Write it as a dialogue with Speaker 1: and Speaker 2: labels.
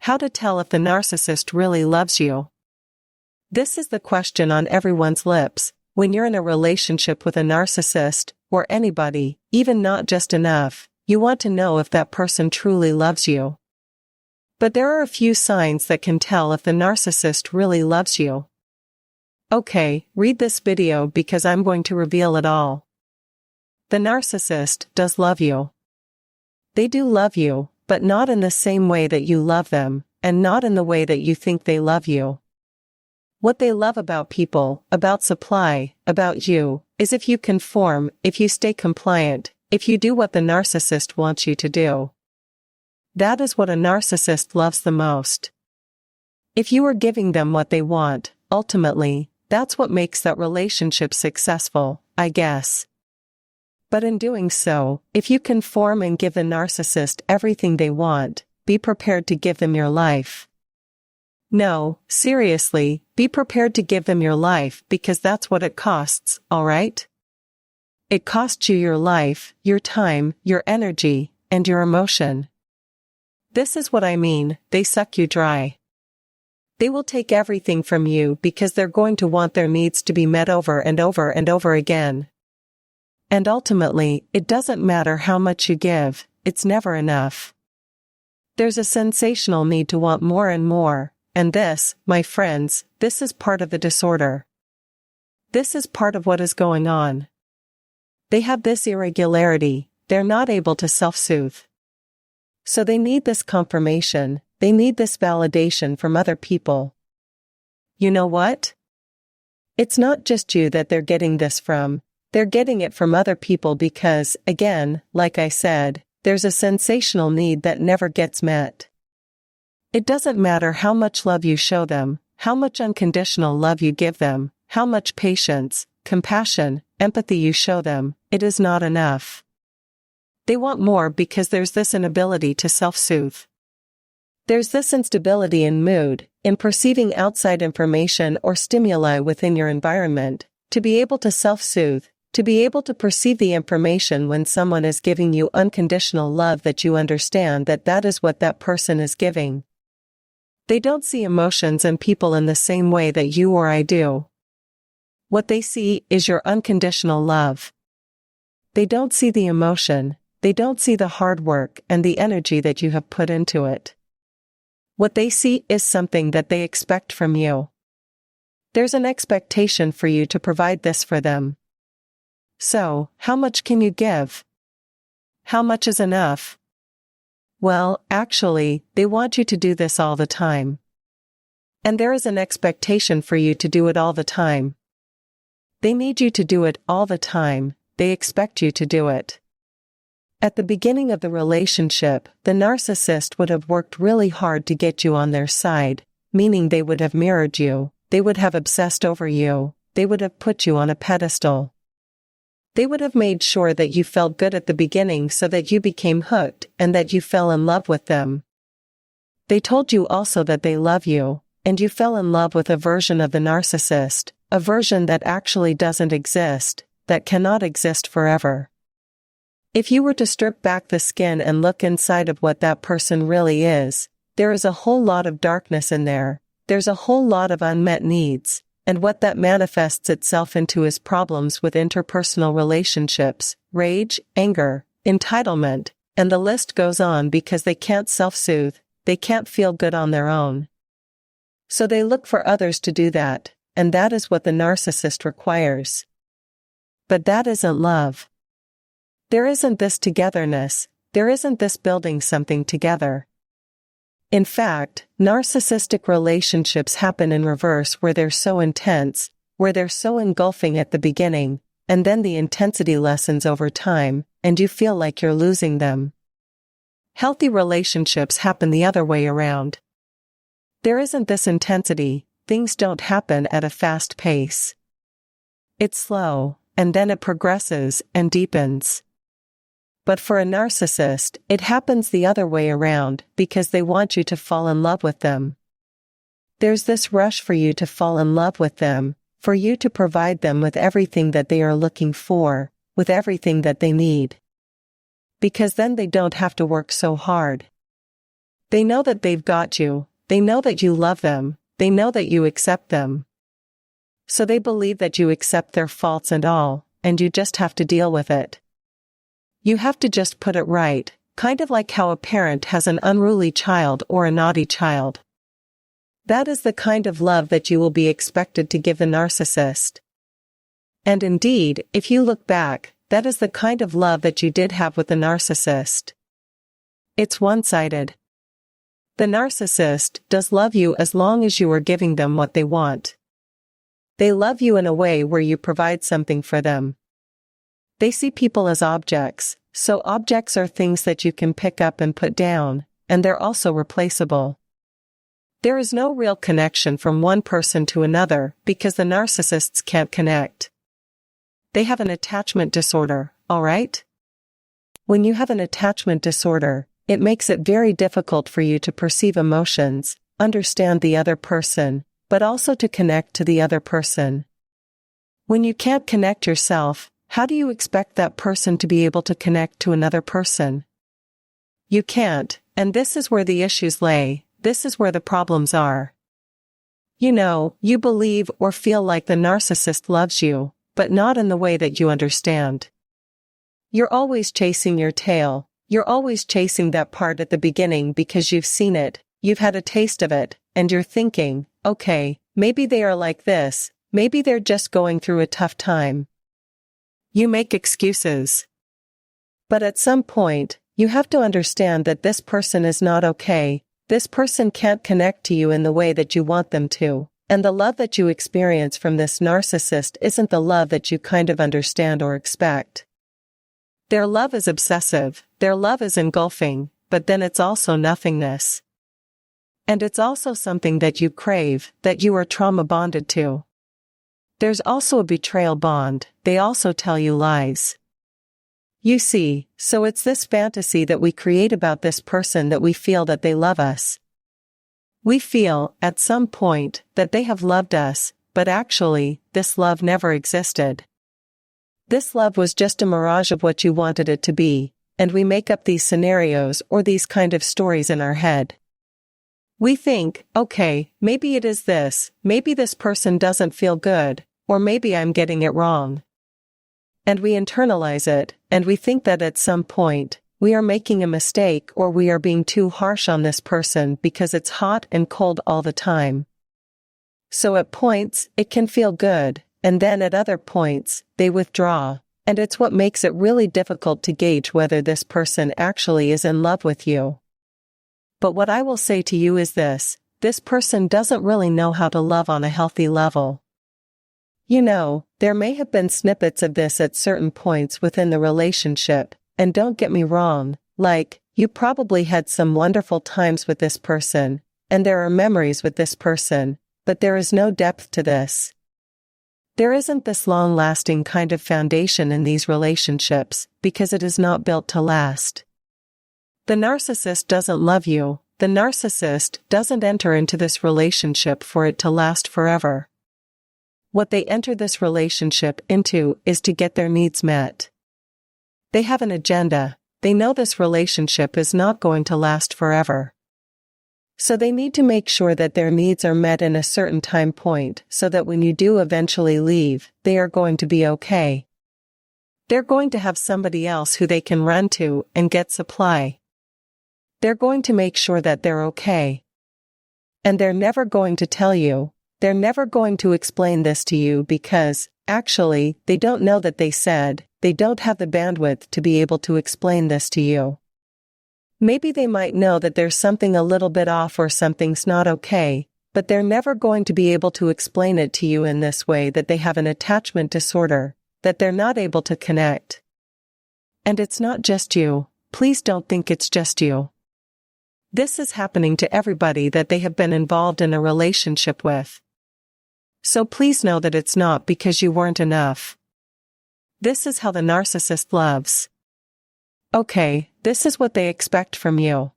Speaker 1: How to tell if the narcissist really loves you. This is the question on everyone's lips. When you're in a relationship with a narcissist, or anybody, even not just enough, you want to know if that person truly loves you. But there are a few signs that can tell if the narcissist really loves you. Okay, read this video because I'm going to reveal it all. The narcissist does love you. They do love you, but not in the same way that you love them, and not in the way that you think they love you. What they love about people, about supply, about you, is if you conform, if you stay compliant, if you do what the narcissist wants you to do. That is what a narcissist loves the most. If you are giving them what they want, ultimately, that's what makes that relationship successful, I guess. But in doing so, if you conform and give the narcissist everything they want, be prepared to give them your life. No, seriously, be prepared to give them your life because that's what it costs, alright? It costs you your life, your time, your energy, and your emotion. This is what I mean, they suck you dry. They will take everything from you because they're going to want their needs to be met over and over and over again. And ultimately, it doesn't matter how much you give, it's never enough. There's a sensational need to want more and more. And this, my friends, this is part of the disorder. This is part of what is going on. They have this irregularity, they're not able to self-soothe. So they need this confirmation, they need this validation from other people. You know what? It's not just you that they're getting this from, they're getting it from other people because, again, like I said, there's a sensational need that never gets met. It doesn't matter how much love you show them, how much unconditional love you give them, how much patience, compassion, empathy you show them, it is not enough. They want more because there's this inability to self-soothe. There's this instability in mood, in perceiving outside information or stimuli within your environment, to be able to self-soothe, to be able to perceive the information when someone is giving you unconditional love that you understand that that is what that person is giving. They don't see emotions and people in the same way that you or I do. What they see is your unconditional love. They don't see the emotion, they don't see the hard work and the energy that you have put into it. What they see is something that they expect from you. There's an expectation for you to provide this for them. So, how much can you give? How much is enough? Well, actually, they want you to do this all the time. And there is an expectation for you to do it all the time. They need you to do it all the time, they expect you to do it. At the beginning of the relationship, the narcissist would have worked really hard to get you on their side, meaning they would have mirrored you, they would have obsessed over you, they would have put you on a pedestal. They would have made sure that you felt good at the beginning so that you became hooked and that you fell in love with them. They told you also that they love you, and you fell in love with a version of the narcissist, a version that actually doesn't exist, that cannot exist forever. If you were to strip back the skin and look inside of what that person really is, there is a whole lot of darkness in there, there's a whole lot of unmet needs. And what that manifests itself into is problems with interpersonal relationships, rage, anger, entitlement, and the list goes on because they can't self-soothe, they can't feel good on their own. So they look for others to do that, and that is what the narcissist requires. But that isn't love. There isn't this togetherness, there isn't this building something together. In fact, narcissistic relationships happen in reverse where they're so intense, where they're so engulfing at the beginning, and then the intensity lessens over time, and you feel like you're losing them. Healthy relationships happen the other way around. There isn't this intensity, things don't happen at a fast pace. It's slow, and then it progresses and deepens. But for a narcissist, it happens the other way around because they want you to fall in love with them. There's this rush for you to fall in love with them, for you to provide them with everything that they are looking for, with everything that they need. Because then they don't have to work so hard. They know that they've got you, they know that you love them, they know that you accept them. So they believe that you accept their faults and all, and you just have to deal with it. You have to just put it right, kind of like how a parent has an unruly child or a naughty child. That is the kind of love that you will be expected to give the narcissist. And indeed, if you look back, that is the kind of love that you did have with the narcissist. It's one-sided. The narcissist does love you as long as you are giving them what they want. They love you in a way where you provide something for them. They see people as objects, so objects are things that you can pick up and put down, and they're also replaceable. There is no real connection from one person to another because the narcissists can't connect. They have an attachment disorder, alright? When you have an attachment disorder, it makes it very difficult for you to perceive emotions, understand the other person, but also to connect to the other person. When you can't connect yourself, how do you expect that person to be able to connect to another person? You can't, and this is where the issues lay, this is where the problems are. You know, you believe or feel like the narcissist loves you, but not in the way that you understand. You're always chasing your tail, you're always chasing that part at the beginning because you've seen it, you've had a taste of it, and you're thinking, okay, maybe they are like this, maybe they're just going through a tough time. You make excuses. But at some point, you have to understand that this person is not okay, this person can't connect to you in the way that you want them to, and the love that you experience from this narcissist isn't the love that you kind of understand or expect. Their love is obsessive, their love is engulfing, but then it's also nothingness. And it's also something that you crave, that you are trauma bonded to. There's also a betrayal bond, they also tell you lies. You see, so it's this fantasy that we create about this person that we feel that they love us. We feel, at some point, that they have loved us, but actually, this love never existed. This love was just a mirage of what you wanted it to be, and we make up these scenarios or these kind of stories in our head. We think, okay, maybe it is this, maybe this person doesn't feel good, or maybe I'm getting it wrong. And we internalize it, and we think that at some point, we are making a mistake or we are being too harsh on this person because it's hot and cold all the time. So at points, it can feel good, and then at other points, they withdraw, and it's what makes it really difficult to gauge whether this person actually is in love with you. But what I will say to you is this person doesn't really know how to love on a healthy level. You know, there may have been snippets of this at certain points within the relationship, and don't get me wrong, like, you probably had some wonderful times with this person, and there are memories with this person, but there is no depth to this. There isn't this long-lasting kind of foundation in these relationships, because it is not built to last. The narcissist doesn't love you, the narcissist doesn't enter into this relationship for it to last forever. What they enter this relationship into is to get their needs met. They have an agenda, they know this relationship is not going to last forever. So they need to make sure that their needs are met in a certain time point so that when you do eventually leave, they are going to be okay. They're going to have somebody else who they can run to and get supply. They're going to make sure that they're okay. And they're never going to tell you, they're never going to explain this to you because, actually, they don't know that they said, they don't have the bandwidth to be able to explain this to you. Maybe they might know that there's something a little bit off or something's not okay, but they're never going to be able to explain it to you in this way that they have an attachment disorder, that they're not able to connect. And it's not just you, please don't think it's just you. This is happening to everybody that they have been involved in a relationship with. So please know that it's not because you weren't enough. This is how the narcissist loves. Okay, this is what they expect from you.